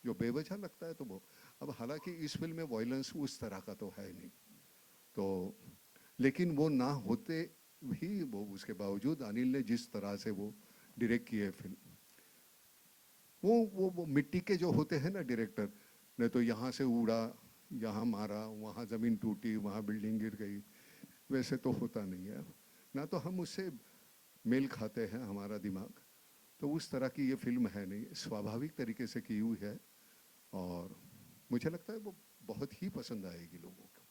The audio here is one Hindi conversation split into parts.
जो बेवजह लगता है तो वो, अब हालांकि इस फिल्म में वॉयलेंस उस तरह का तो है नहीं, तो लेकिन वो ना होते भी वो उसके बावजूद अनिल ने जिस तरह से वो डायरेक्ट किए फिल्म, वो मिट्टी के जो होते हैं ना डायरेक्टर, ने तो यहाँ से उड़ा, यहाँ मारा, वहाँ ज़मीन टूटी, वहाँ बिल्डिंग गिर गई, वैसे तो होता नहीं है ना, तो हम उससे मेल खाते हैं हमारा दिमाग, तो उस तरह की ये फिल्म है नहीं, स्वाभाविक तरीके से की हुई है, और मुझे लगता है वो बहुत ही पसंद आएगी लोगों को।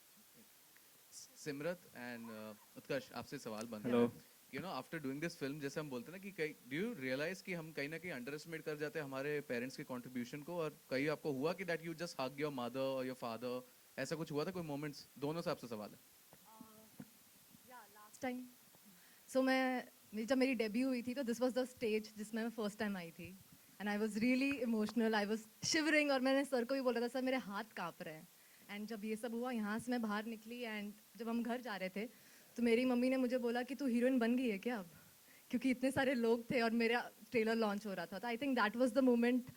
सिमरत एंड उत्कर्ष, आपसे सवाल बनता हेलो। है, you know after doing this film, जैसे हम बोलते हैं ना कि कई, डू यू रियलाइज कि हम कहीं ना कहीं अंडर एस्टिमेट कर जाते हैं हमारे पेरेंट्स के कंट्रीब्यूशन को, और कहीं आपको हुआ कि that you just hug your mother और योर फादर, ऐसा कुछ हुआ था कोई मोमेंट्स? दोनों से आपसे सवाल है। या लास्ट टाइम, सो जब मेरी डेब्यू हुई थी तो दिस वाज द स्टेज जिसमें मैं फर्स्ट टाइम आई थी, and I was really emotional, I was shivering, और मैंने सर को भी बोला था सर मेरे हाथ कांप रहे हैं। एंड जब ये सब हुआ, यहाँ से मैं बाहर निकली, एंड जब हम घर जा रहे थे तो मेरी मम्मी ने मुझे बोला कि तू हीरोइन बन गई है क्या अब, क्योंकि इतने सारे लोग थे और मेरा ट्रेलर लॉन्च हो रहा था। तो आई think that was the moment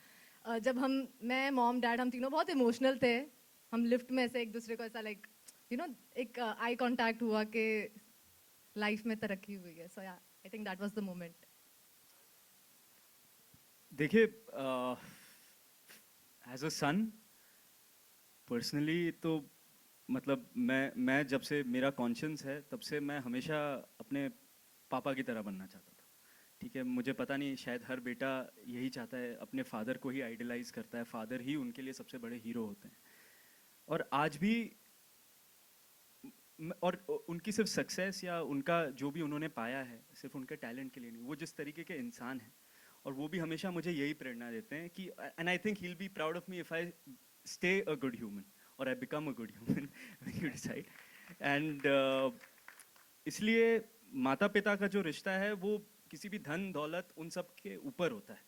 जब मैं मॉम डैड हम तीनों बहुत इमोशनल थे। हम लिफ्ट में ऐसे एक दूसरे को ऐसा लाइक एक आई कांटेक्ट हुआ कि लाइफ में तरक्की हुई है। So I think that was the moment. देखिए, एज अ सन पर्सनली तो मतलब मैं जब से मेरा कॉन्शियंस है तब से मैं हमेशा अपने पापा की तरह बनना चाहता था। ठीक है, मुझे पता नहीं, शायद हर बेटा यही चाहता है, अपने फादर को ही आइडलाइज करता है, फादर ही उनके लिए सबसे बड़े हीरो होते हैं। और आज भी और उनकी सिर्फ सक्सेस या उनका जो भी उन्होंने पाया है सिर्फ उनके टैलेंट के लिए नहीं, वो जिस तरीके के इंसान हैं और वो भी हमेशा मुझे यही प्रेरणा देते हैं कि and I think he will be proud of me if I stay a good human और I become a good human when you decide. And इसलिए माता पिता का जो रिश्ता है वो किसी भी धन दौलत उन सब के ऊपर होता है।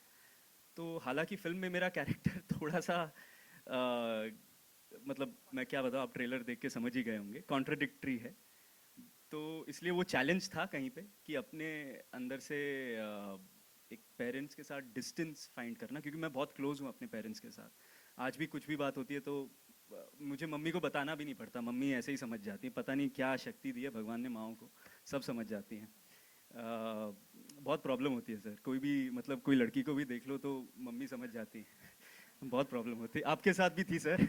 तो हालांकि फिल्म में मेरा कैरेक्टर थोड़ा सा मतलब मैं क्या बताऊँ, आप ट्रेलर देख के समझ ही गए होंगे, कॉन्ट्रडिक्टरी है। तो इसलिए वो चैलेंज था कहीं पे कि अपने अंदर से एक पेरेंट्स के साथ डिस्टेंस फाइंड करना, क्योंकि मैं बहुत क्लोज हूँ अपने पेरेंट्स के साथ। आज भी कुछ भी बात होती है तो मुझे मम्मी को बताना भी नहीं पड़ता, मम्मी ऐसे ही समझ जाती है, पता नहीं क्या शक्ति दी है भगवान ने माओं को, सब समझ जाती हैं। बहुत प्रॉब्लम होती है सर, कोई भी मतलब कोई लड़की को भी देख लो तो मम्मी समझ जाती है। बहुत प्रॉब्लम होती है, आपके साथ भी थी सर?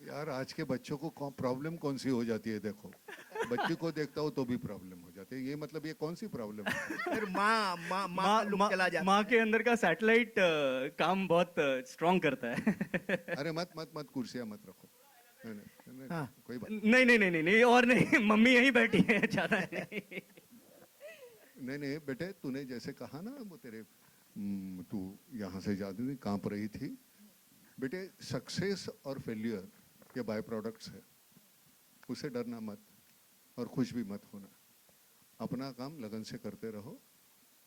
यार आज के बच्चों को प्रॉब्लम कौन सी हो जाती है, देखो बच्ची को देखता हो तो भी प्रॉब्लम हो जाती है, ये मतलब ये कौन सी प्रॉब्लम है? फिर माँ माँ माँ का लुक चला जाता माँ के अंदर का सैटेलाइट काम बहुत स्ट्रांग करता है। अरे मत मत मत कुर्सियाँ मत रखो, नहीं नहीं, नहीं, हाँ। कोई बात नहीं नहीं नहीं नहीं नहीं, और नहीं, मम्मी यहीं बैठी है, ज्यादा नहीं। नहीं, नहीं बेटे, तूने जैसे कहा ना वो तेरे तू यहाँ से जाती थी, कांप रही थी, बेटे सक्सेस और फेलियर ये बाय प्रोडक्ट्स है, उसे डरना मत और खुश भी मत होना, अपना काम लगन से करते रहो,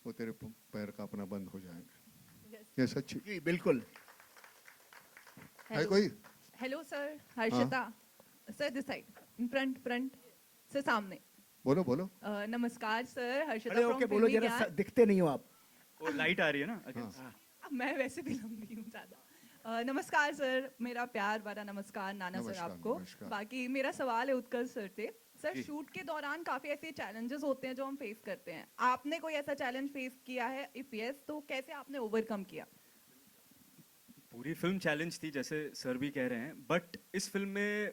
वो तेरे पैर का अपना बंद हो जाएंगे, ये सच्ची जी बिल्कुल। है कोई? Hello sir, Harshita sir, this side, front front sir, सामने। बोलो बोलो। नमस्कार सर, हर्षिता खड़े फ्रॉम होके बोलो फिल्मी जरा, ज्ञान। दिखते नहीं हो आप। वो लाइट आ रही है ना against। हाँ। मैं वैसे भी लंबी हूँ ज़्यादा। नमस्कार सर, मेरा प्यार भरा नमस्कार नाना सर नमस्कार, आपको। नमस्कार। बाकी मेरा सवाल है उत्कर्ष सर से। सर, जी। शूट के दौरान काफ़ी ऐसे चैलेंजेस होते हैं जो हम फेस करते हैं, आपने कोई ऐसा चैलेंज फेस किया है? इफ यस तो कैसे आपने ओवरकम किया? पूरी फिल्म चैलेंज थी जैसे सर भी कह रहे हैं, बट इस फिल्म में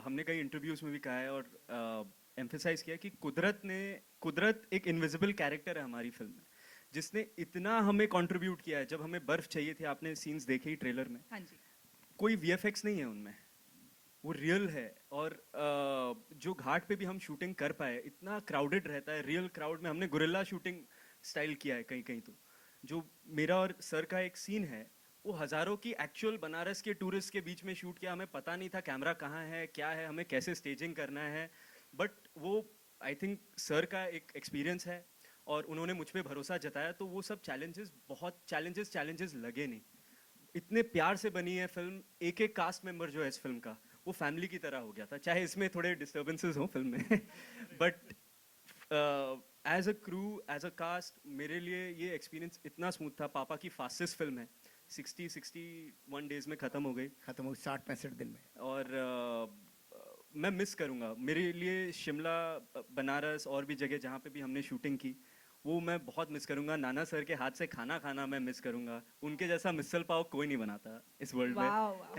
हमने कई इंटरव्यूज में भी कहा है और एम्फेसाइज किया कि कुदरत एक इनविजिबल कैरेक्टर है हमारी फिल्म में, जिसने इतना हमें कंट्रीब्यूट किया है। जब हमें बर्फ चाहिए थी, आपने सीन्स देखे ही ट्रेलर में, हाँ जी। कोई वीएफएक्स नहीं है उनमें, वो रियल है। और जो घाट पे भी हम शूटिंग कर पाए, इतना क्राउडेड रहता है, रियल क्राउड में हमने गुरिल्ला शूटिंग स्टाइल किया है कहीं कहीं। तो जो मेरा और सर का एक सीन है, वो हज़ारों की एक्चुअल बनारस के टूरिस्ट के बीच में शूट किया, हमें पता नहीं था कैमरा कहाँ है, क्या है, हमें कैसे स्टेजिंग करना है, बट वो आई थिंक सर का एक एक्सपीरियंस है और उन्होंने मुझ पे भरोसा जताया, तो वो सब चैलेंजेस, बहुत चैलेंजेस लगे नहीं। इतने प्यार से बनी है फिल्म, एक एक कास्ट मेंबर जो है इस फिल्म का वो फैमिली की तरह हो गया था, चाहे इसमें थोड़े डिस्टर्बेंसेस हों फिल्म में। But as a crew, as a cast, मेरे लिए ये एक्सपीरियंस इतना स्मूथ था. पापा की फास्टेस्ट फिल्म है, 61 डेज में ख़त्म हो गई. खत्म हो 60-65 दिन में. और मैं मिस करूँगा. मेरे लिए शिमला, बनारस और भी जगह जहाँ पे भी हमने शूटिंग की, वो मैं बहुत मिस करूँगा. नाना सर के हाथ से खाना खाना मैं मिस करूँगा. उनके जैसा मिसल पाव कोई नहीं बनाता इस वर्ल्ड में. वाओ वाओ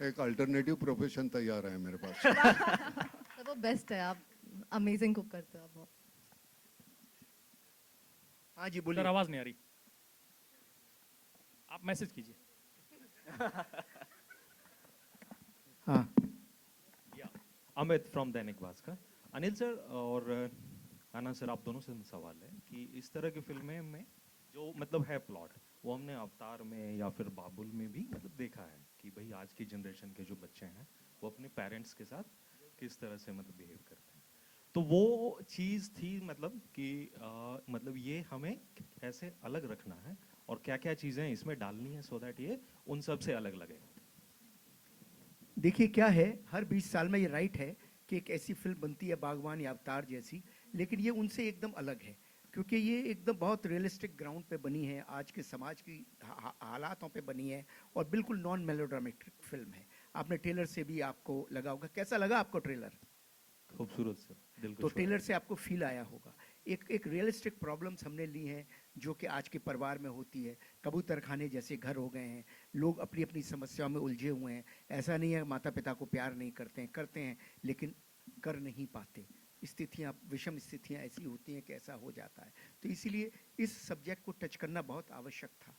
एक अल्टरनेटिव प्रोफेशन तैयार है मेरे पास. सर वो बेस्ट है, आप अमेजिंग कुक करते हो आप बहुत. हाँ जी सर बोलिए. आवाज नहीं आ रही, आप मैसेज कीजिए. हाँ अमित फ्रॉम दैनिक भास्कर. अनिल सर और नाना सर, आप दोनों से सवाल है कि इस तरह की फिल्में में जो मतलब है प्लॉट, वो हमने अवतार में या फिर बाबुल में भी मतलब देखा है कि भाई आज की जनरेशन के जो बच्चे हैं वो अपने पेरेंट्स के साथ किस तरह से मतलब बिहेव करते हैं. तो वो चीज़ थी मतलब कि मतलब ये हमें कैसे अलग रखना है और क्या क्या चीज़ें इसमें डालनी है सो दैट ये उन सब से अलग लगे. देखिए क्या है, हर 20 साल में ये राइट है कि एक ऐसी फिल्म बनती है बागवान या अवतार जैसी, लेकिन ये उनसे एकदम अलग है क्योंकि ये एकदम बहुत रियलिस्टिक ग्राउंड पे बनी है, आज के समाज की हालातों पे बनी है और बिल्कुल नॉन मेलोड्रामेटिक फिल्म है. आपने ट्रेलर से भी आपको लगा होगा. कैसा लगा आपको ट्रेलर? खूबसूरत सर, दिल को तो छुआ. ट्रेलर से आपको फील आया होगा. एक रियलिस्टिक प्रॉब्लम्स हमने ली हैं जो कि आज के परिवार में होती है. कबूतर खाने जैसे घर हो गए हैं, लोग अपनी अपनी समस्याओं में उलझे हुए हैं. ऐसा नहीं है माता पिता को प्यार नहीं करते हैं लेकिन कर नहीं पाते. स्थितियाँ, विषम स्थितियाँ ऐसी होती हैं कि ऐसा हो जाता है. तो इसीलिए इस सब्जेक्ट को टच करना बहुत आवश्यक था.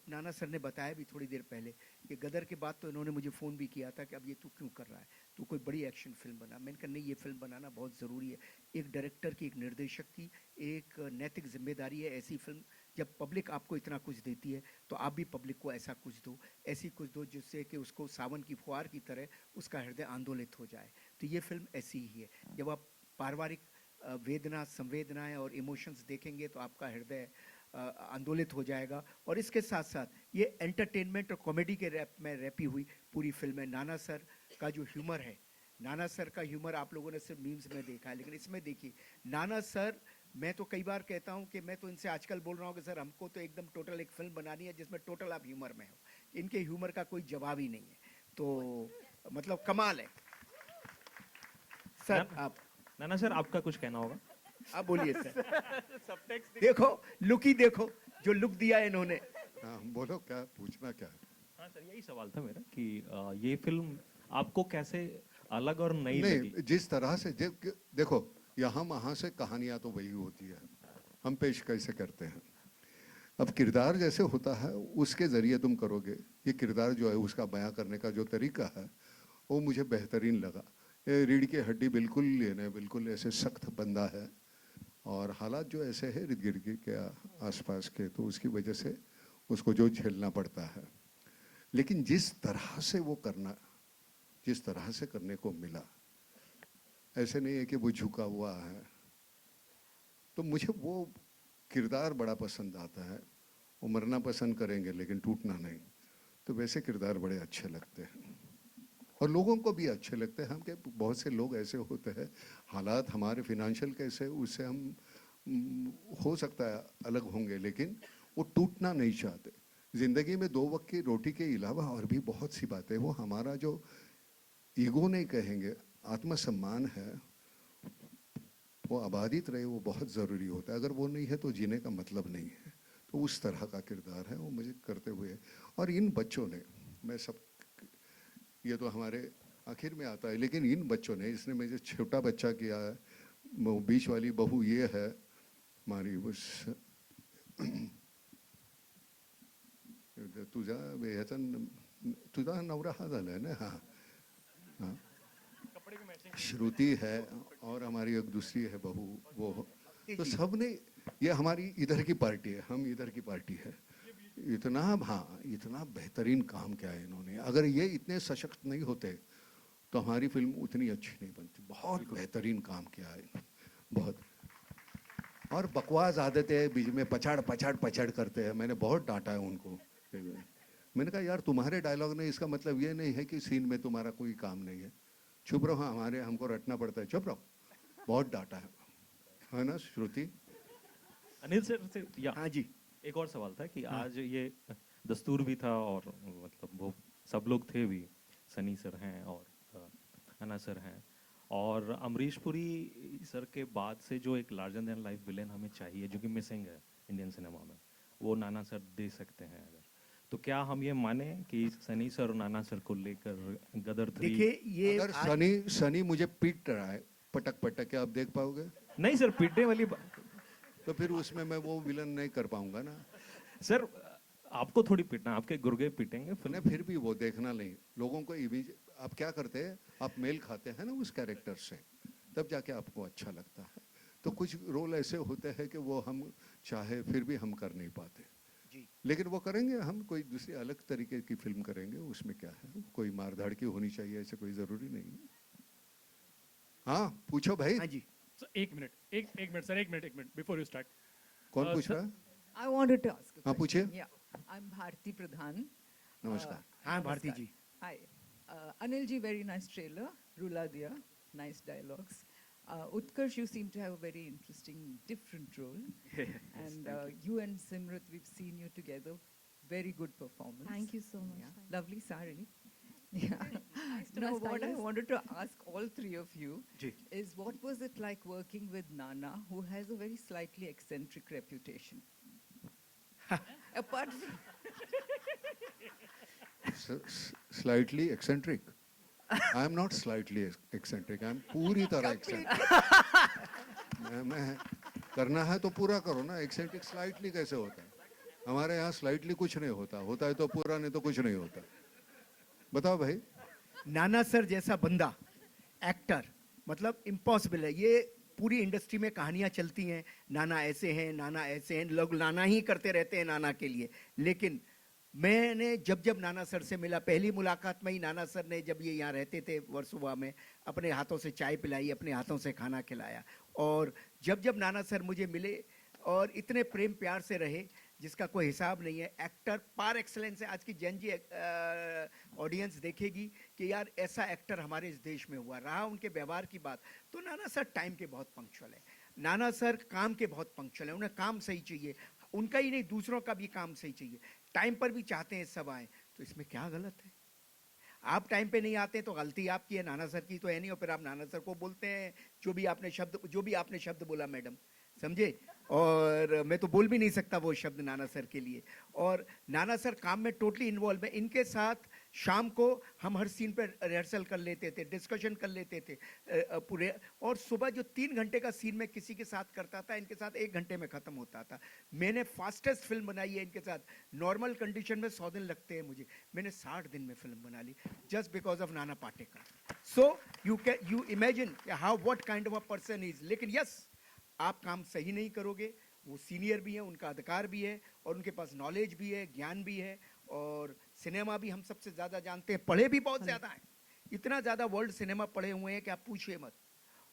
नाना सर ने बताया भी थोड़ी देर पहले कि गदर के बाद तो इन्होंने मुझे फ़ोन भी किया था कि अब ये तू क्यों कर रहा है, तू कोई बड़ी एक्शन फिल्म बना. मैंने कहा नहीं, ये फिल्म बनाना बहुत ज़रूरी है. एक डायरेक्टर की, एक निर्देशक की एक नैतिक जिम्मेदारी है. ऐसी फिल्म जब पब्लिक आपको इतना कुछ देती है तो आप भी पब्लिक को ऐसा कुछ दो, ऐसी कुछ दो जिससे कि उसको सावन की फुहार की तरह उसका हृदय आंदोलित हो जाए. तो ये फिल्म ऐसी ही है. जब आप पारिवारिक वेदना, संवेदनाएं और इमोशंस देखेंगे तो आपका हृदय आंदोलित हो जाएगा. और इसके साथ साथ ये एंटरटेनमेंट और कॉमेडी के रैप में रैपी हुई पूरी फिल्म है. नाना सर का जो ह्यूमर है, नाना सर का ह्यूमर आप लोगों ने सिर्फ मीम्स में देखा है, लेकिन इसमें देखिए नाना सर, मैं तो कई बार कहता हूं कि मैं तो इनसे आजकल बोल रहा हूं कि सर हमको तो एकदम टोटल एक फिल्म बनानी है जिसमें टोटल आप ह्यूमर में हो. इनके ह्यूमर का कोई जवाब ही नहीं है. तो मतलब कमाल है. सर आप नाना सर, आपका कुछ कहना होगा. आप बोलिए सर. देखो लुक ही देखो, जो लुक दिया है इन्होंने. हाँ बोलो, क्या पूछना क्या है? हाँ सर, यही सवाल था मेरा कि ये फिल्म आपको कैसे अलग और नई लगी. नहीं, जिस तरह से देखो, यहाँ वहाँ से कहानियाँ तो वही होती है, हम पेश कैसे करते हैं. अब किरदार जैसे होता है उसके ज़रिए तुम करोगे. ये किरदार जो है उसका बयां करने का जो तरीका है वो मुझे बेहतरीन लगा. ये रीढ़ की हड्डी बिल्कुल लेने, बिल्कुल ऐसे सख्त बंदा है और हालात जो ऐसे है इर्द गिर्द के आसपास के, तो उसकी वजह से उसको जो झेलना पड़ता है. लेकिन जिस तरह से वो करना, जिस तरह से करने को मिला, ऐसे नहीं है कि वो झुका हुआ है. तो मुझे वो किरदार बड़ा पसंद आता है. वो मरना पसंद करेंगे लेकिन टूटना नहीं. तो वैसे किरदार बड़े अच्छे लगते हैं और लोगों को भी अच्छे लगते हैं. हम के बहुत से लोग ऐसे होते हैं, हालात हमारे फिनेंशियल कैसे, उससे हम हो सकता है अलग होंगे लेकिन वो टूटना नहीं चाहते. ज़िंदगी में 2 वक्त की रोटी के अलावा और भी बहुत सी बातें, वो हमारा जो ईगो नहीं कहेंगे, आत्मसम्मान है, वो आबादित रहे, वो बहुत ज़रूरी होता है. अगर वो नहीं है तो जीने का मतलब नहीं है. तो उस तरह का किरदार है वो मुझे करते हुए. और इन बच्चों ने, मैं सब, ये तो हमारे आखिर में आता है, लेकिन इन बच्चों ने, इसने मुझे छोटा बच्चा किया है, वो बीच वाली बहू ये है हमारी, उस तुझा ह्याचा तुझा नवरा हा झालाय ना. हाँ हाँ, श्रुति है और हमारी एक दूसरी है बहू, वो. तो सब ने, ये हमारी इधर की पार्टी है, हम इधर की पार्टी है. इतना, हाँ, इतना बेहतरीन काम किया है इन्होंने. अगर ये इतने सशक्त नहीं होते तो हमारी फिल्म उतनी अच्छी नहीं बनती. बहुत बेहतरीन काम किया है बहुत. और बकवास आदतें बीच में पछाड़ पछाड़ पछाड़ करते हैं. मैंने बहुत डांटा है उनको. मैंने कहा यार तुम्हारे डायलॉग ने, इसका मतलब ये नहीं है कि सीन में तुम्हारा कोई काम नहीं है. चुप रहो, हमारे हमको रटना पड़ता है, चुप रहो. बहुत डांटा है. है ना श्रुति? अनिल सर से या हाँ जी। एक और सवाल था कि आज ये दस्तूर भी था और मतलब वो सब लोग थे भी, सनी सर हैं और अन्ना सर हैं, और अमरीश पुरी सर के बाद से जो एक लार्जर देन लाइफ विलेन हमें चाहिए जो कि मिसिंग है इंडियन सिनेमा में, वो नाना सर दे सकते हैं अगर, तो क्या हम ये माने कि सनी सर और नाना सर को लेकर गदर 3? देखिए ये अगर सनी मुझे पीट रहा है पटक पटक के, आप देख पाओगे? नहीं सर, पीटने वाली तो फिर उसमें मैं वो विलन नहीं कर पाऊंगा ना। सर आपको थोड़ी पीटना, आपके गुर्गे पीटेंगे नहीं, फिर भी वो देखना नहीं, लोगों को इमेज, आप क्या करते हैं, आप मेल खाते हैं ना उस कैरेक्टर से, तब जाके आपको अच्छा लगता है। तो कुछ रोल ऐसे होते हैं कि वो हम चाहे फिर भी हम कर नहीं पाते जी। लेकिन वो करेंगे, हम कोई दूसरी अलग तरीके की फिल्म करेंगे, उसमें क्या है, कोई मारधाड़ की होनी चाहिए ऐसे कोई जरूरी नहीं है। हाँ पूछो भाई। हाँ जी। So, एक मिनट सर, एक मिनट बिफोर यू स्टार्ट. कौन पूछ रहा है? I wanted to ask a हाँ, question. पूछिए। Yeah, I'm Bharti Pradhan. नमस्कार। हाँ Bharti Namaskar. Ji. Hi. Anil ji, very nice trailer. Rula Diya, nice dialogues. Utkarsh, you seem to have a very interesting, different role. And you and Simrat, we've seen you together. Very good performance. Thank you so much. Yeah. Thank you. Lovely sari. Yeah. to Now, my what I stylist. wanted to ask all three of you जी। is what was it like working with Nana, who has a very slightly eccentric reputation? Apart from slightly eccentric? I am not slightly eccentric, I am पूरी तरह एक्सेंट्रिक। मैं करना है तो पूरा करो ना, एक्सेंट्रिक स्लाइटली कैसे होता है? हमारे यहाँ स्लाइटली कुछ नहीं होता, होता है तो पूरा, नहीं तो कुछ नहीं होता। बताओ भाई। नाना सर जैसा बंदा, एक्टर, मतलब इम्पॉसिबल है। ये पूरी इंडस्ट्री में कहानियां चलती हैं, नाना ऐसे हैं, नाना ऐसे हैं, लोग नाना ही करते रहते हैं नाना के लिए। लेकिन मैंने जब नाना सर से मिला, पहली मुलाकात में ही नाना सर ने, जब ये यहाँ रहते थे वर्सोवा में, अपने हाथों से चाय पिलाई, अपने हाथों से खाना खिलाया। और जब नाना सर मुझे मिले और इतने प्रेम प्यार से रहे जिसका कोई हिसाब नहीं है। एक्टर पार एक्सलेंस है। आज की जन जी ऑडियंस देखेगी कि यार ऐसा एक्टर हमारे इस देश में हुआ। रहा उनके व्यवहार की बात, तो नाना सर टाइम के बहुत पंक्चुअल है। नाना सर काम के बहुत पंक्चुअल है। उन्हें काम सही चाहिए, उनका ही नहीं दूसरों का भी काम सही चाहिए। टाइम पर भी चाहते हैं सब आए, तो इसमें क्या गलत है? आप टाइम पे नहीं आते तो गलती आपकी है, नाना सर की तो है नहीं। और फिर आप नाना सर को बोलते हैं जो भी आपने शब्द बोला मैडम, समझे? और मैं तो बोल भी नहीं सकता वो शब्द नाना सर के लिए। और नाना सर काम में टोटली इन्वॉल्व है। इनके साथ शाम को हम हर सीन पर रिहर्सल कर लेते थे, डिस्कशन कर लेते थे पूरे। और सुबह जो 3 घंटे का सीन मैं किसी के साथ करता था, इनके साथ 1 घंटे में खत्म होता था। मैंने फास्टेस्ट फिल्म बनाई है इनके साथ। नॉर्मल कंडीशन में 100 दिन लगते हैं मुझे, मैंने 60 दिन में फिल्म बना ली, just because of Nana Patekar. So you imagine how what kind of a person is. लेकिन यस, आप काम सही नहीं करोगे, वो सीनियर भी है, उनका अधिकार भी है, और उनके पास नॉलेज भी है, ज्ञान भी है, और सिनेमा भी हम सबसे ज़्यादा जानते हैं, पढ़े भी बहुत ज़्यादा हैं। इतना ज़्यादा वर्ल्ड सिनेमा पढ़े हुए हैं कि आप पूछिए मत।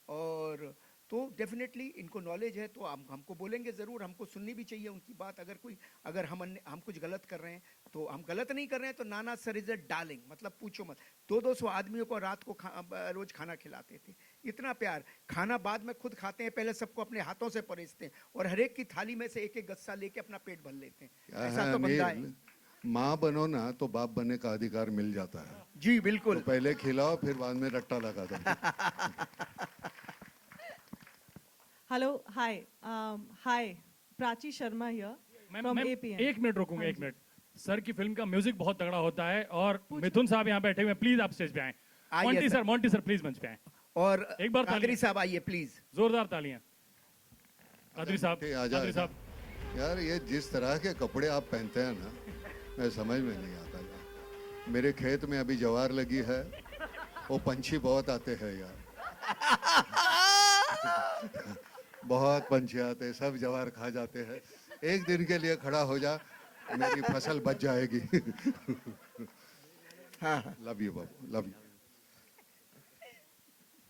और तो डेफिनेटली इनको नॉलेज है, तो हमको बोलेंगे ज़रूर, हमको सुननी भी चाहिए उनकी बात। अगर हम कुछ गलत कर रहे हैं तो हम गलत नहीं कर रहे हैं। तो नाना सर इज अ डार्लिंग, मतलब पूछो मत। 200 आदमियों को रात को रोज खाना खिलाते थे, इतना प्यार। खाना बाद में खुद खाते हैं, पहले सबको अपने हाथों से परोसते हैं, और हर एक की थाली में से एक एक गस्सा लेके अपना पेट भर लेते हैं। ऐसा तो बंदा है। माँ बनो ना तो बाप बनने का अधिकार मिल जाता है। जी बिल्कुल। तो पहले खिलाओ, फिर बाद में रट्टा लगा दो। Hello, hi, Prachi Sharma here from APM. एक मिनट रोकूंगा, एक मिनट। सर की फिल्म का म्यूजिक बहुत तगड़ा होता है, और मिथुन साहब यहाँ बैठे हुए, प्लीज आप स्टेज पे आए। मोंटी सर प्लीज मंच पे आए। और एक बार कादरी साहब आइए प्लीज, जोरदार तालियां। कादरी साहब, आजा, कादरी आजा। साहब, यार ये जिस तरह के कपड़े आप पहनते हैं ना, मैं समझ में नहीं आता यार। मेरे खेत में अभी ज्वार लगी है, वो पंछी बहुत आते हैं यार। बहुत पंछी आते हैं, सब ज्वार खा जाते हैं। एक दिन के लिए खड़ा हो जा, मेरी फसल बच जाएगी। हाँ लव यू बाबू, लव यू।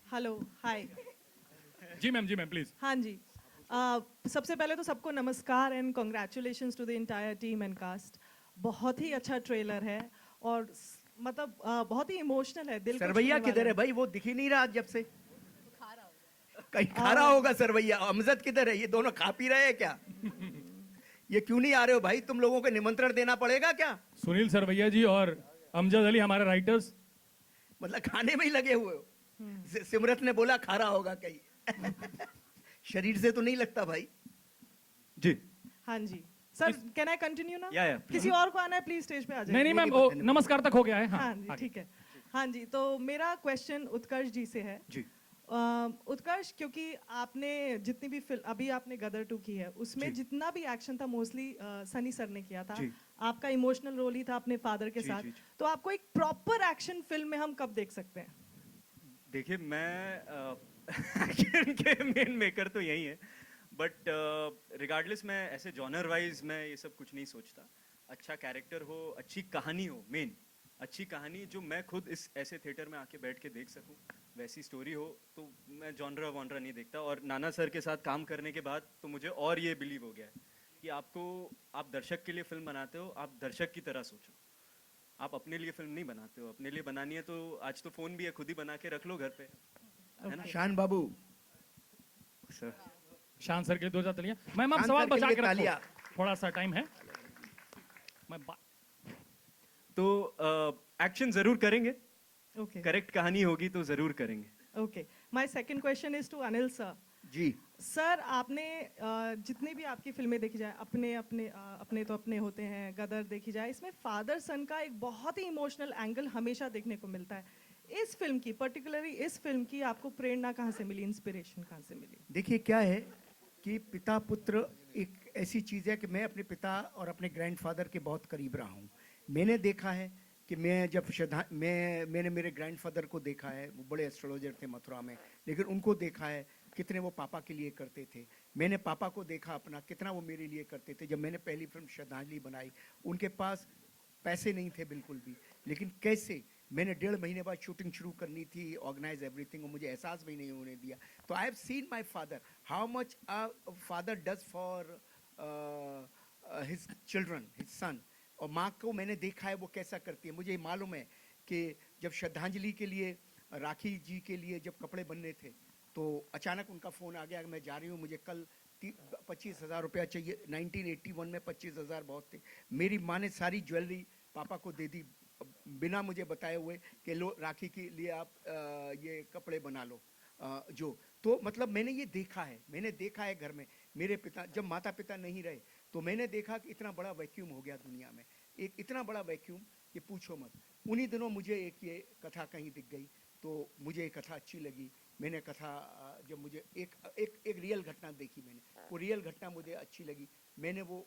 Hello, hi. जी मैम प्लीज। हाँ जी, सबसे पहले तो सबको नमस्कार and congratulations to the entire team and cast. बहुत ही अच्छा ट्रेलर है, और मतलब बहुत ही इमोशनल है, दिल को सरवैया छूने किधर वाला है भाई? वो दिख ही नहीं रहा जब से। कहीं खारा होगा सरवैया। अमजद किधर है? ये दोनों खा पी रहे हैं क्या? ये क्यों नहीं आ रहे हो भाई? तुम लोगों को निमंत्रण देना पड़ेगा क्या? सुनील सरवैया जी और अमजद अली हमारे राइटर्स। मतलब खाने में ही लगे हुए हो। सिमरत ने बोला खारा होगा कहीं। शरीर से तो नहीं लगता भाई। जी हाँ जी सर, कैन आई कंटिन्यू ना? या किसी और को आना है प्लीज स्टेज पे आ जाए। नहीं नहीं मैम, वो नमस्कार तक हो गया है। हाँ जी ठीक है। हाँ जी, तो मेरा क्वेश्चन उत्कर्ष जी से है। जी उत्कर्ष, क्योंकि आपने जितनी भी फिल्म अभी आपने गदर 2 की है, उसमें जी। जितना भी एक्शन था मोस्टली सनी सर ने किया था। जी। आपका इमोशनल रोल ही था अपने फादर के जी, साथ। जी, जी। तो आपको एक प्रॉपर एक्शन फिल्म में हम कब देख सकते हैं? देखिए, मैं एक्शन के मेन मेकर तो यही है, बट रिगार्डलेस मैं ऐसे जॉनर वाइज मैं ये सब कुछ नहीं सोचता। अच्छा कैरेक्टर हो, अच्छी कहानी हो, मेन अच्छी कहानी जो मैं खुद इस ऐसे थिएटर में आके बैठ के देख सकूं, वैसी स्टोरी हो, तो मैं जॉनरा वॉनरा नहीं देखता। और नाना सर के साथ काम करने के बाद तो मुझे और ये बिलीव हो गया है कि आप दर्शक के लिए फिल्म बनाते हो, आप दर्शक की तरह सोचो। आप अपने लिए फिल्म नहीं बनाते हो। अपने लिए बनानी है तो आज तो फोन भी है, खुद ही बना के रख लो घर पे, है ना? शान बाबू, सर शान सर के लिए 2000 तालियां। मैम आप शान सवाल सर के बचा लिए के तालियां। रखो, थोड़ा सा टाइम है। तो एक्शन जरूर करेंगे, ओके करेक्ट कहानी होगी तो जरूर करेंगे। Okay, my second question is to Anil sir. जी सर, आपने जितनी भी आपकी फिल्में देखी जाए, अपने तो अपने होते हैं, गदर देखी जाए, इसमें फादर सन का एक बहुत ही इमोशनल एंगल हमेशा देखने को मिलता है। इस फिल्म की, पर्टिकुलरली इस फिल्म की, आपको प्रेरणा कहाँ से मिली, इंस्पिरेशन कहाँ से मिली? देखिए क्या है कि पिता पुत्र एक ऐसी चीज़ है कि मैं अपने पिता और अपने ग्रैंडफादर के बहुत करीब रहा हूँ। मैंने देखा है कि मैंने मेरे ग्रैंडफादर को देखा है, वो बड़े एस्ट्रोलॉजर थे मथुरा में, लेकिन उनको देखा है कितने वो पापा के लिए करते थे। मैंने पापा को देखा अपना, कितना वो मेरे लिए करते थे। जब मैंने पहली फिल्म श्रद्धांजलि बनाई, उनके पास पैसे नहीं थे बिल्कुल भी, लेकिन कैसे मैंने 1.5 महीने बाद शूटिंग शुरू करनी थी, ऑर्गेनाइज एवरीथिंग, और मुझे एहसास भी नहीं होने दिया। तो I have seen my father, how much a father does for his children, his son. और माँ को मैंने देखा है वो कैसा करती है। मुझे मालूम है कि जब श्रद्धांजलि के लिए, राखी जी के लिए जब कपड़े बनने थे, तो अचानक उनका फ़ोन आ गया कि मैं जा रही हूँ, मुझे कल 25,000 रुपया चाहिए। 1981 में 25,000 बहुत थे। मेरी माँ ने सारी ज्वेलरी पापा को दे दी, बिना मुझे बताए हुए कि लो राखी के लिए आप ये कपड़े बना लो। जो तो मतलब मैंने ये देखा है घर में। मेरे पिता, जब माता पिता नहीं रहे, तो मैंने देखा कि इतना बड़ा वैक्यूम हो गया दुनिया में, एक इतना बड़ा वैक्यूम कि पूछो मत। उन्हीं दिनों मुझे एक ये कथा कहीं दिख गई, तो मुझे ये कथा अच्छी लगी। मैंने कथा, जब मुझे एक रियल घटना देखी, मैंने वो रियल घटना मुझे अच्छी लगी, मैंने वो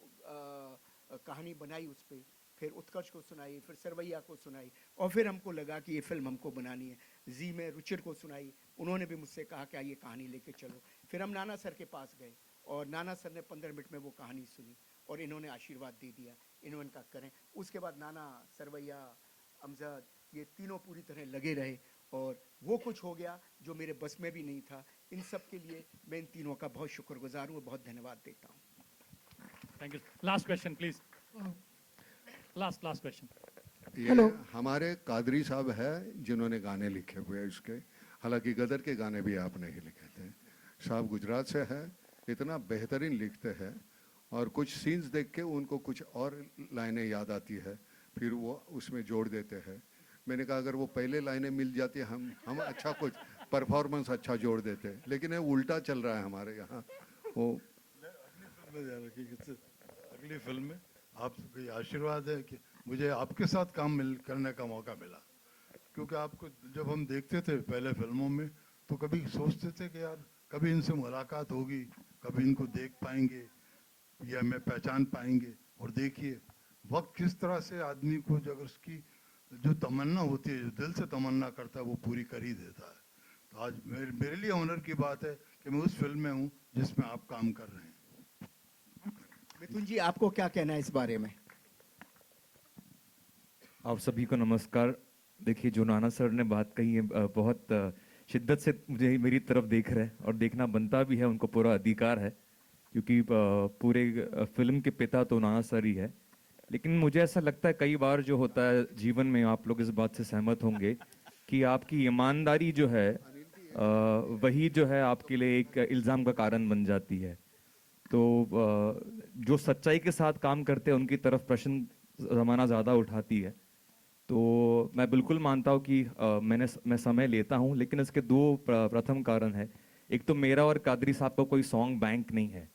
कहानी बनाई उस पर, फिर उत्कर्ष को सुनाई, फिर सरवैया को सुनाई, और फिर हमको लगा कि ये फिल्म हमको बनानी है। जी में रुचिर को सुनाई, उन्होंने भी मुझसे कहा कि ये कहानी लेके चलो। फिर हम नाना सर के पास गए, और नाना सर ने 15 मिनट में वो कहानी सुनी, और इन्होंने आशीर्वाद दे दिया, इन्होंने कहा करें। उसके बाद नाना, सरवैया, अमजद, ये तीनों पूरी तरह लगे रहे, और वो कुछ हो गया जो मेरे बस में भी नहीं था। इन सब के लिए मैं इन तीनों का बहुत शुक्रगुजार हूँ, बहुत धन्यवाद देता हूँ। Thank you. Last question please. Last question. ये हमारे कादरी साहब है जिन्होंने गाने लिखे हुए हैं इसके, हालांकि गदर के गाने भी आपने ही लिखे थे। साहब गुजरात से है, इतना बेहतरीन लिखते हैं, और कुछ सीन्स देख के उनको कुछ और लाइनें याद आती है, फिर वो उसमें जोड़ देते हैं। मैंने कहा अगर वो पहले लाइनें मिल जाती हम अच्छा कुछ परफॉर्मेंस अच्छा जोड़ देते, लेकिन ये उल्टा चल रहा है हमारे यहाँ। वो अगली फिल्म में आपका ये आशीर्वाद है कि मुझे आपके साथ काम करने का मौका मिला, क्योंकि आपको जब हम देखते थे पहले फिल्मों में, तो कभी सोचते थे कि यार कभी इनसे मुलाकात होगी, कभी इनको देख पाएंगे या मैं पहचान पाएंगे। और देखिए वक्त किस तरह से आदमी को, जब उसकी जो तमन्ना होती है, जो दिल से तमन्ना करता है, वो पूरी कर ही देता है। तो आज मेरे लिए ऑनर की बात है कि मैं उस फिल्म में हूँ जिसमें आप काम कर रहे हैं। मिथुन जी, आपको क्या कहना है इस बारे में? आप सभी को नमस्कार। देखिए, जो नाना सर ने बात कही है, बहुत शिद्दत से मुझे मेरी तरफ देख रहे हैं, और देखना बनता भी है, उनको पूरा अधिकार है, क्योंकि पूरे फिल्म के पिता तो नाना सर ही है। लेकिन मुझे ऐसा लगता है कई बार जो होता है जीवन में, आप लोग इस बात से सहमत होंगे कि आपकी ईमानदारी जो है वही जो है आपके लिए एक इल्ज़ाम का कारण बन जाती है। तो जो सच्चाई के साथ काम करते हैं उनकी तरफ प्रश्न ज़माना ज़्यादा उठाती है। तो मैं बिल्कुल मानता हूँ कि मैं समय लेता हूँ, लेकिन इसके दो प्रथम कारण है। एक तो मेरा और कादरी साहब का कोई सॉन्ग बैंक नहीं है।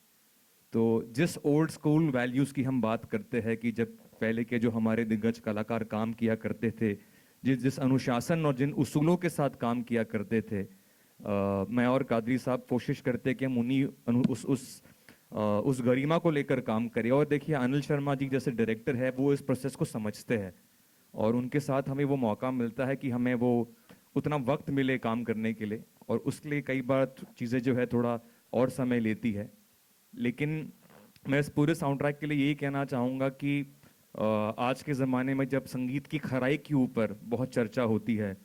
तो जिस ओल्ड स्कूल वैल्यूज़ की हम बात करते हैं कि जब पहले के जो हमारे दिग्गज कलाकार काम किया करते थे, जिस जिस अनुशासन और जिन उसूलों के साथ काम किया करते थे, मैं और कादरी साहब कोशिश करते हैं कि हम उन्हीं उस गरिमा को लेकर काम करें। और देखिए अनिल शर्मा जी जैसे डायरेक्टर है, वो इस प्रोसेस को समझते हैं और उनके साथ हमें वो मौका मिलता है कि हमें वो उतना वक्त मिले काम करने के लिए, और उसके लिए कई बार चीज़ें जो है थोड़ा और समय लेती है। लेकिन मैं इस पूरे साउंड ट्रैक के लिए यही कहना चाहूँगा कि आज के ज़माने में जब संगीत की खराई के ऊपर बहुत चर्चा होती है,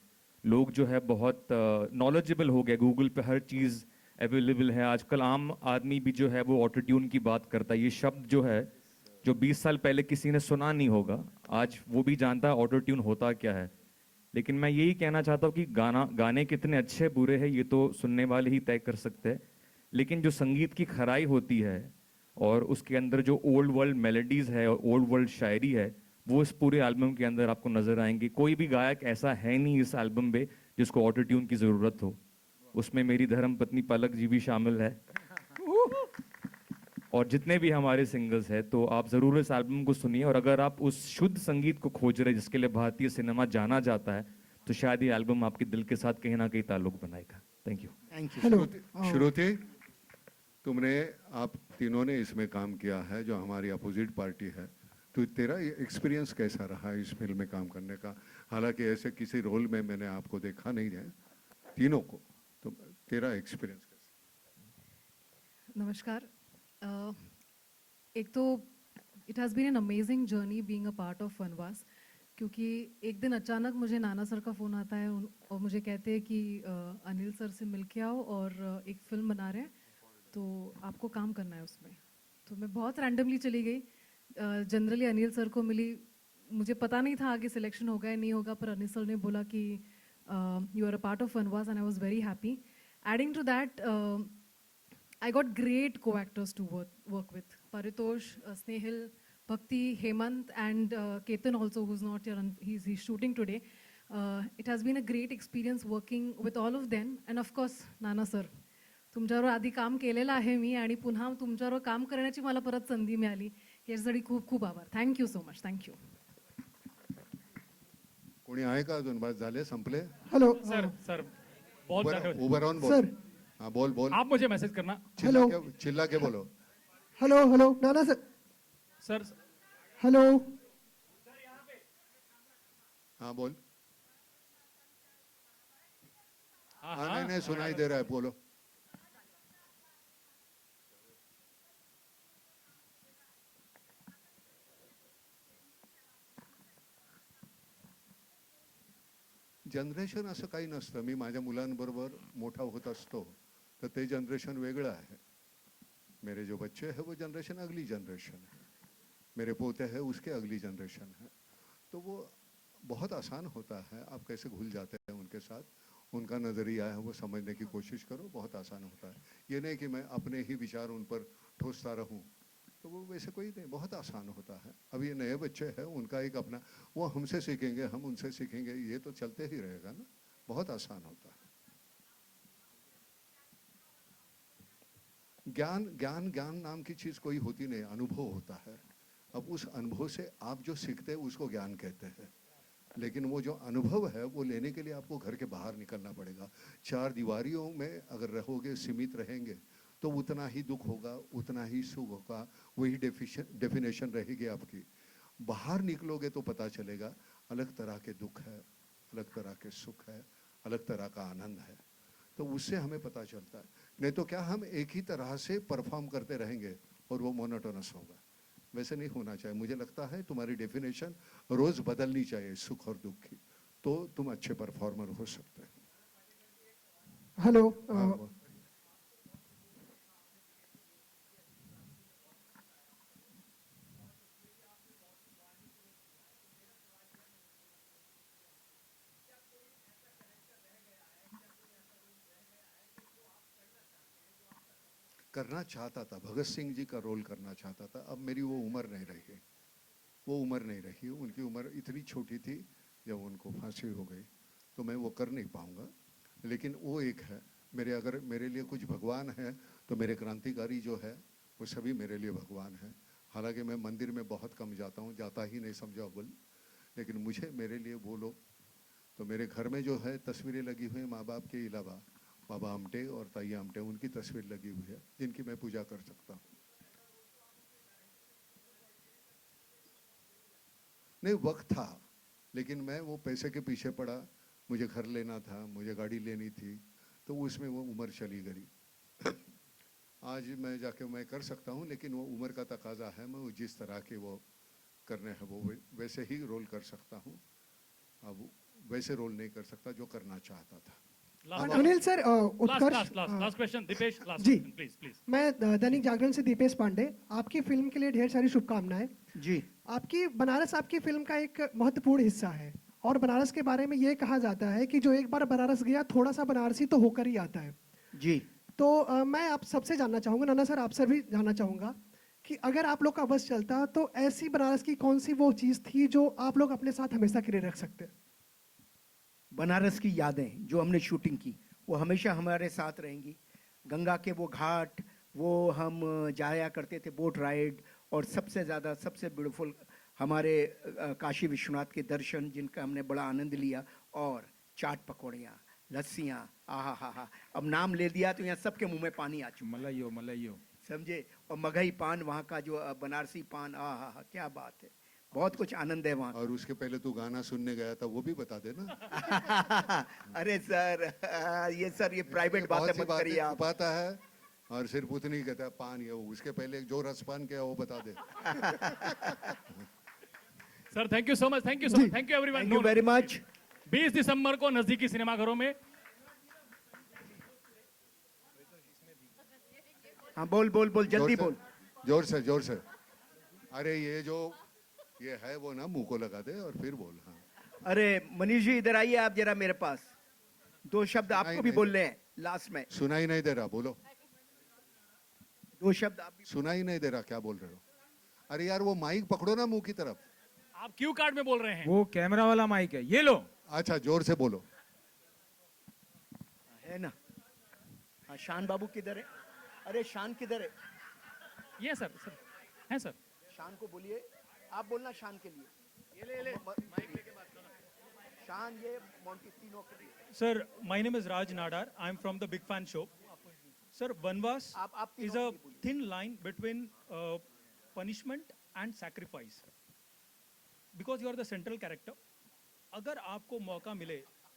लोग जो है बहुत नॉलेजेबल हो गए, गूगल पे हर चीज़ अवेलेबल है। आजकल आम आदमी भी जो है वो ऑटो ट्यून की बात करता है। ये शब्द जो है, जो 20 साल पहले किसी ने सुना नहीं होगा, आज वो भी जानता है ऑटो ट्यून होता क्या है। लेकिन मैं यही कहना चाहता हूँ कि गाने कितने अच्छे बुरे हैं ये तो सुनने वाले ही तय कर सकते हैं, लेकिन जो संगीत की खराई होती है और उसके अंदर जो ओल्ड वर्ल्ड मेलोडीज है और ओल्ड वर्ल्ड शायरी है, वो इस पूरे एल्बम के अंदर आपको नजर आएंगे। कोई भी गायक ऐसा है नहीं इस एल्बम में जिसको ऑटो ट्यून की जरूरत हो। उसमें मेरी धर्म पत्नी पलक जी भी शामिल है और जितने भी हमारे सिंगर्स हैं। तो आप जरूर इस एल्बम को सुनिए, और अगर आप उस शुद्ध संगीत को खोज रहे हैं जिसके लिए भारतीय सिनेमा जाना जाता है, तो शायद ये एल्बम आपके दिल के साथ कहीं ना कहीं ताल्लुक बनाएगा। Thank you. Thank you. Hello Shruti, तुमने आप तीनों ने इसमें काम किया है जो हमारी अपोजिट पार्टी है, तो तेरा एक्सपीरियंस कैसा रहा इस फिल्म में काम करने का? हालांकि ऐसे किसी रोल में मैंने आपको देखा नहीं है तीनों को, तो तेरा एक्सपीरियंस कैसा? नमस्कार। एक तो it has been an amazing journey being a part of Vanvaas, क्योंकि एक दिन अचानक मुझे नाना सर का फ़ोन आता है और मुझे कहते हैं कि अनिल सर से मिल के आओ और एक फ़िल्म बना रहे हैं, तो आपको काम करना है उसमें। तो मैं बहुत रैंडमली चली गई, जनरली अनिल सर को मिली। मुझे पता नहीं था आगे सिलेक्शन होगा या नहीं होगा, पर अनिल सर ने बोला कि you are a part of Vanvaas and I was very happy. Adding to that, I got great co-actors to work with. Paritosh, Snehil, Bhakti, Hemant, and Ketan also, who's not here, and he's shooting today. It has been a great experience working with all of them, and of course, Nana sir. तुमच्यावर आधी काम केलेलं आहे मी, आणि पुन्हा तुमच्यावर काम करण्याची मला परत संधी मिळाली, यासाठी खूप खूप आभार. Thank you so much. थँक्यू. कोणी आहे का अजून? बस झाले, संपले? हेलो सर सर बहुत सारे उभं राहून बोल. सर. हाँ बोल बोल. आप मुझे मैसेज करना। चिल्ला के बोलो. हेलो हेलो नाना सर. Sir hello. हाँ बोल. हाँ हाँ नहीं सुनाई दे रहा है, बोलो. जनरेशन असं काही नसतं. मी माझ्या मुलांबरोबर मोठा होत असतो, तर ते जनरेशन वेगळं आहे. मेरे जो बच्चे हैं वो जनरेशन अगली जनरेशन है, मेरे पोते हैं उसके अगली जनरेशन है. तो वो बहुत आसान होता है, आप कैसे घुल जाते हैं उनके साथ, उनका नज़रिया है वो समझने की कोशिश करो, बहुत आसान होता है. ये नहीं कि मैं अपने ही विचार उन पर ठोसता रहूं, तो वो वैसे कोई नहीं, बहुत आसान होता है. अब ये नए बच्चे हैं, उनका एक अपना, वो हमसे सीखेंगे, हम उनसे सीखेंगे, ये तो चलते ही रहेगा ना. बहुत आसान होता है. ज्ञान ज्ञान ज्ञान नाम की चीज कोई होती नहीं, अनुभव होता है. अब उस अनुभव से आप जो सीखते हैं उसको ज्ञान कहते हैं, लेकिन वो जो अनुभव है वो लेने के लिए आपको घर के बाहर निकलना पड़ेगा. चार दीवारियों में अगर रहोगे, सीमित रहेंगे, तो उतना ही दुख होगा, उतना ही सुख होगा, वही डेफिनेशन रहेगी आपकी. बाहर निकलोगे तो पता चलेगा अलग तरह के दुख है, अलग तरह के सुख है, अलग तरह का आनंद है. तो उससे हमें पता चलता है. नहीं तो क्या हम एक ही तरह से परफॉर्म करते रहेंगे और वो मोनोटोनस होगा. वैसे नहीं होना चाहिए. मुझे लगता है तुम्हारी डेफिनेशन रोज बदलनी चाहिए सुख और दुख की, तो तुम अच्छे परफॉर्मर हो सकते हैं. हेलो. करना चाहता था, भगत सिंह जी का रोल करना चाहता था। अब मेरी वो उम्र नहीं रही, वो उम्र नहीं रही। उनकी उम्र इतनी छोटी थी जब उनको फांसी हो गई, तो मैं वो कर नहीं पाऊँगा। लेकिन वो एक है मेरे, अगर मेरे लिए कुछ भगवान है तो मेरे क्रांतिकारी जो है वो सभी मेरे लिए भगवान है। हालांकि मैं मंदिर में बहुत कम जाता हूँ, जाता ही नहीं समझो बोल, लेकिन मुझे मेरे लिए वो लोग, तो मेरे घर में जो है तस्वीरें लगी हुई हैं माँ बाप के अलावा, बाबा आमटे और ताई आमटे, उनकी तस्वीर लगी हुई है जिनकी मैं पूजा कर सकता हूँ। नहीं, वक्त था, लेकिन मैं वो पैसे के पीछे पड़ा। मुझे घर लेना था, मुझे गाड़ी लेनी थी, तो उसमें वो उम्र चली गई। आज मैं जाके मैं कर सकता हूँ, लेकिन वो उम्र का तकाजा है। मैं जिस तरह के वो करने हैं वो वैसे ही रोल कर सकता हूँ, अब वैसे रोल नहीं कर सकता जो करना चाहता था। Anil sir, Utkarsh last question Deepesh, last जी। Question please please. मैं दैनिक जागरण से दीपेश पांडे, आपकी फिल्म के लिए ढेर सारी शुभकामनाएं। जी। आपकी बनारस आपकी फिल्म का एक महत्वपूर्ण हिस्सा है, और बनारस के बारे में ये कहा जाता है कि जो एक बार बनारस गया थोड़ा सा बनारसी तो होकर ही आता है। जी। तो मैं आप सबसे जानना चाहूँगा, नाना सर आपसे भी जानना चाहूँगा कि अगर आप लोग का बस चलता तो ऐसी बनारस की कौन सी वो चीज़ थी जो आप लोग अपने साथ हमेशा के लिए रख सकते? बनारस की यादें जो हमने शूटिंग की वो हमेशा हमारे साथ रहेंगी। गंगा के वो घाट, वो हम जाया करते थे बोट राइड, और सबसे ज़्यादा सबसे ब्यूटीफुल हमारे काशी विश्वनाथ के दर्शन जिनका हमने बड़ा आनंद लिया, और चाट पकौड़ियाँ, लस्सियाँ, आहा हा हा, अब नाम ले दिया तो यहाँ सबके मुंह में पानी आ चुका। मलाइयो मलाइयो समझे, और मगही पान, वहाँ का जो बनारसी पान, आहा हा, क्या बात है, बहुत कुछ आनंद है वहाँ। और उसके पहले तू गाना सुनने गया था वो भी बता देना। अरे सर, ये सर ये प्राइवेट बातें मत करिए आप। छुपाता है और सिर्फ उतनी कहता है पान, ये उसके पहले जो रसपान किया वो बता दे। Sir thank you so much, thank you so much, thank you everyone. Thank you very much. 20 दिसंबर को नजदीकी सिनेमाघरों में। हाँ बोल बोल बोल, जल्दी बोल। जोर से जोर से। अरे ये जो ये है वो ना मुंह को लगा दे और फिर बोल। हाँ। अरे मनीष जी इधर आइए आप जरा मेरे पास, दो शब्द आपको भी बोलने हैं लास्ट में। सुनाई नहीं दे रहा, बोलो। दो शब्द आप भी। सुनाई नहीं दे रहा, क्या बोल रहे हो? अरे यार वो माइक पकड़ो ना मुंह की तरफ। आप क्यू कार्ड में बोल रहे हैं। वो कैमरा वाला माइक है, ये लो। अच्छा जोर से बोलो। है ना? हाँ, शान बाबू किधर है? अरे शान किधर है? ये सर, सर है सर। शान को बोलिए, आप बोलना शान के लिए। ये ले माइक लेके बात करो। शान, ये मोंटी तीनों के लिए। Sir, my name is Raj Nadar. I'm from the Big Fan Show. Sir, Vanvas is a thin line between punishment and sacrifice. Because you are the central character. अगर आपको मौका मिले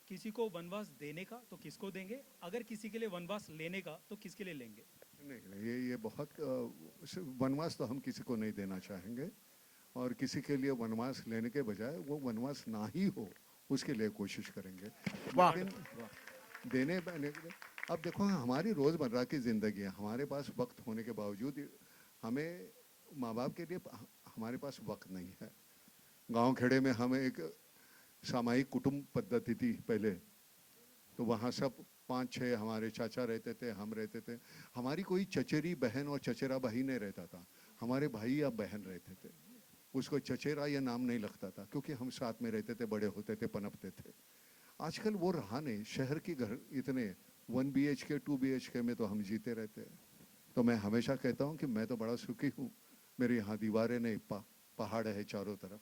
किसी को वनवास देने का तो किसको देंगे? अगर किसी के लिए वनवास लेने का तो किसके लिए लेंगे? नहीं, ये बहुत वनवास तो हम किसी को नहीं देना चाहेंगे, और किसी के लिए वनवास लेने के बजाय वो वनवास ना ही हो उसके लिए कोशिश करेंगे। लेकिन देने अब देखो हमारी रोज़मर्रा की ज़िंदगी है, हमारे पास वक्त होने के बावजूद हमें माँ बाप के लिए हमारे पास वक्त नहीं है। गांव खेड़े में हमें एक सामायिक कुटुंब पद्धति थी पहले, तो वहाँ सब 5-6 हमारे चाचा रहते थे, हम रहते थे। हमारी कोई चचेरी बहन और चचेरा भाई नहीं रहता था, हमारे भाई या बहन रहते थे। उसको चचेरा या नाम नहीं लगता था क्योंकि हम साथ में रहते थे, बड़े होते थे, पनपते थे। आजकल वो रहा नहीं, शहर की घर इतने 1 BHK 2 BHK में तो हम जीते रहते हैं। तो मैं हमेशा कहता हूँ कि मैं तो बड़ा सुखी हूँ, मेरे यहाँ दीवारें नहीं, पहाड़ है चारों तरफ,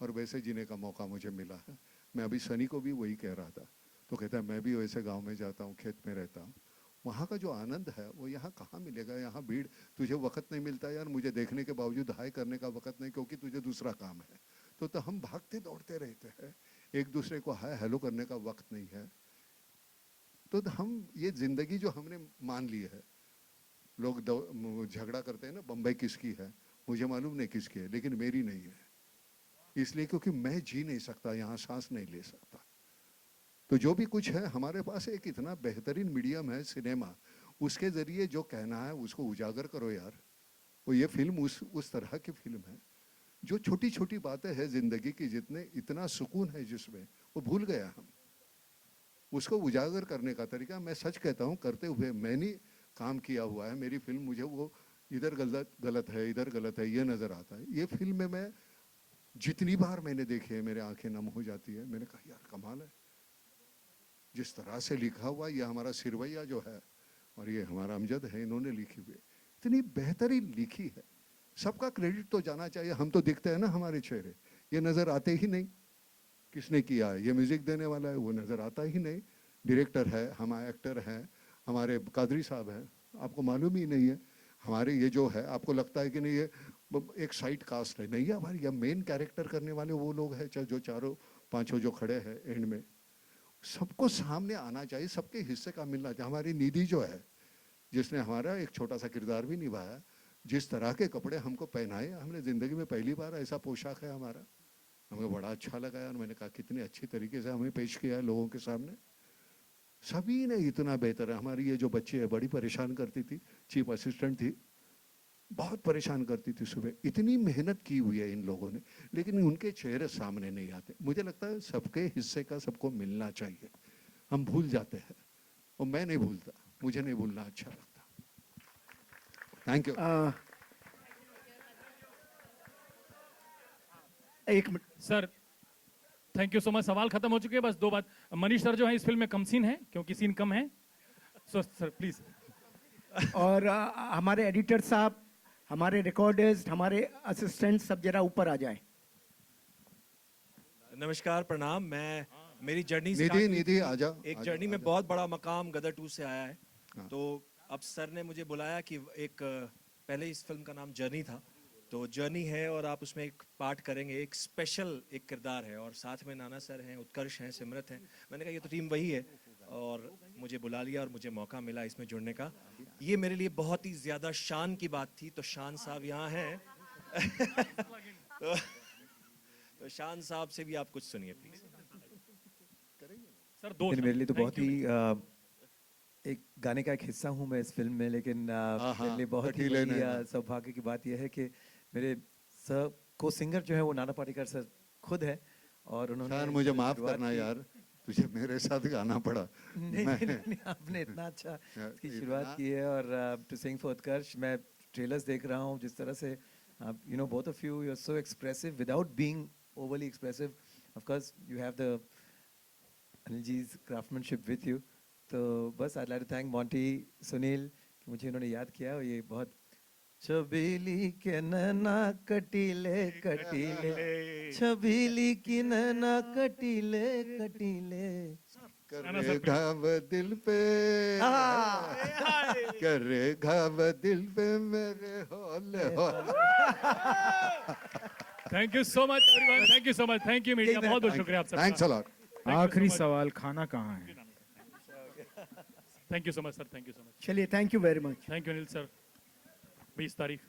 और वैसे जीने का मौका मुझे मिला है। मैं अभी सनी को भी वही कह रहा था, तो कहता है मैं भी वैसे गांव में जाता हूँ, खेत में रहता हूँ, वहाँ का जो आनंद है वो यहाँ कहाँ मिलेगा? यहाँ भीड़, तुझे वक्त नहीं मिलता यार, मुझे देखने के बावजूद हाय करने का वक्त नहीं, क्योंकि तुझे दूसरा काम है। तो हम भागते दौड़ते रहते हैं, एक दूसरे को हाय हेलो करने का वक्त नहीं है। तो हम ये जिंदगी जो हमने मान ली है, लोग झगड़ा करते हैं ना, बम्बई किसकी है, मुझे मालूम नहीं किसकी है, लेकिन मेरी नहीं है। इसलिए क्योंकि मैं जी नहीं सकता यहाँ, सांस नहीं ले सकता। तो जो भी कुछ है हमारे पास एक इतना बेहतरीन मीडियम है सिनेमा, उसके जरिए जो कहना है उसको उजागर करो यार। वो ये फिल्म उस तरह की फिल्म है जो छोटी छोटी बातें हैं जिंदगी की, जितने इतना सुकून है जिसमें, वो भूल गया हम। उसको उजागर करने का तरीका मैं सच कहता हूँ करते हुए काम किया हुआ है। मेरी फिल्म मुझे वो इधर गलत गलत है, इधर गलत है, ये नज़र आता है। ये फिल्म में मैं जितनी बार मैंने देखी है मेरे आंखें नम हो जाती है। मैंने कहा यार कमाल है, जिस तरह से लिखा हुआ, ये हमारा सिरवैया जो है और ये हमारा अमजद है, इन्होंने लिखी हुई इतनी बेहतरीन लिखी है। सबका क्रेडिट तो जाना चाहिए। हम तो दिखते हैं ना हमारे चेहरे, ये नज़र आते ही नहीं किसने किया है। ये म्यूजिक देने वाला है वो नज़र आता ही नहीं, डायरेक्टर है, हमारे एक्टर हैं, हमारे कादरी साहब हैं, आपको मालूम ही नहीं है। हमारे ये जो है आपको लगता है कि नहीं ये एक साइड कास्ट है, नहीं है हमारी। ये मेन कैरेक्टर करने वाले वो लोग हैं जो चारों पांचों जो खड़े हैं एंड में। सबको सामने आना चाहिए, सबके हिस्से का मिलना चाहिए। हमारी निधि जो है जिसने हमारा एक छोटा सा किरदार भी निभाया, जिस तरह के कपड़े हमको पहनाए, हमने ज़िंदगी में पहली बार ऐसा पोशाक है हमारा, हमें बड़ा अच्छा लगा यार। मैंने कहा कितने अच्छी तरीके से हमें पेश किया है लोगों के सामने। सभी ने इतना बेहतर है। हमारी ये जो बच्ची है बड़ी परेशान करती थी, चीफ असिस्टेंट थी, बहुत परेशान करती थी सुबह। इतनी मेहनत की हुई है इन लोगों ने, लेकिन उनके चेहरे सामने नहीं आते। मुझे लगता है सबके हिस्से का सबको मिलना चाहिए। हम भूल जाते हैं और मैं नहीं भूलता, मुझे नहीं भूलना अच्छा लगता। Thank you. एक minute sir, thank you so much. सवाल खत्म हो चुके हैं, बस दो बात। मनीष सर जो है इस फिल्म में कम सीन है क्योंकि सीन कम है, सो सर प्लीज। और हमारे एडिटर साहब, हमारे रिकॉर्डर्स, हमारे असिस्टेंट सब जरा ऊपर आ जाएं। नमस्कार, प्रणाम। मैं मेरी जर्नी निधि आजा। एक जर्नी में बहुत बड़ा मकाम गदर 2 से आया है। तो अब सर ने मुझे बुलाया कि एक पहले इस फिल्म का नाम जर्नी था, तो जर्नी है और आप उसमें एक पार्ट करेंगे, एक स्पेशल एक किरदार है और साथ में नाना सर हैं, उत्कर्ष हैं, सिमरत हैं। मैंने कहा ये तो टीम वही है और मुझे बुला लिया और मुझे मौका मिला इसमें जुड़ने का। ये मेरे लिए बहुत ही ज़्यादा शान की बात थी। तो शान साहब यहाँ हैं तो शान साहब से भी आप कुछ सुनिए प्लीज। सर दो मेरे लिए तो बहुत ही एक गाने का एक हिस्सा हूँ मैं इस फिल्म में, लेकिन मेरे लिए बहुत ही सौभाग्य की बात यह है कि मेरे सर को सिंगर जो है वो नाना पाटेकर सर खुद है और उन्होंने यार मुझे माफ करना यार, तुझे मेरे साथ गाना पड़ा। नहीं, आपने इतना अच्छा इसकी शुरुआत की है। और टू सिंग फॉर उत्कर्ष, मैं ट्रेलर्स देख रहा हूँ जिस तरह से you know both of you are so expressive without being overly expressive. Of course you have the Anil ji's craftsmanship with you. तो बस I like to thank Monty, Sunil कि मुझे इन्होंने याद किया। और ये बहुत छबीली के नैना कटीले कटीले, छबीली की नैना कटीले कटीले, करे घाव दिल पे, करे घाव दिल पे मेरे होले होले। Thank you so much everyone, thank you so much, thank you media, बहुत बहुत शुक्रिया आप सबका। Thanks a lot. आखिरी सवाल, खाना कहाँ है? Thank you so much sir, thank you so much. चलिए, thank you very much. Thank you Anil sir. 20 तारीख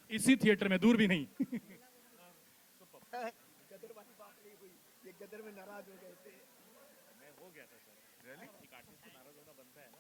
इसी थिएटर में, दूर भी नहीं। गदर में नाराज हो गए थे। मैं हो गया था सर। रियली? एक आर्टिस्ट को नाराज होना बनता है ना।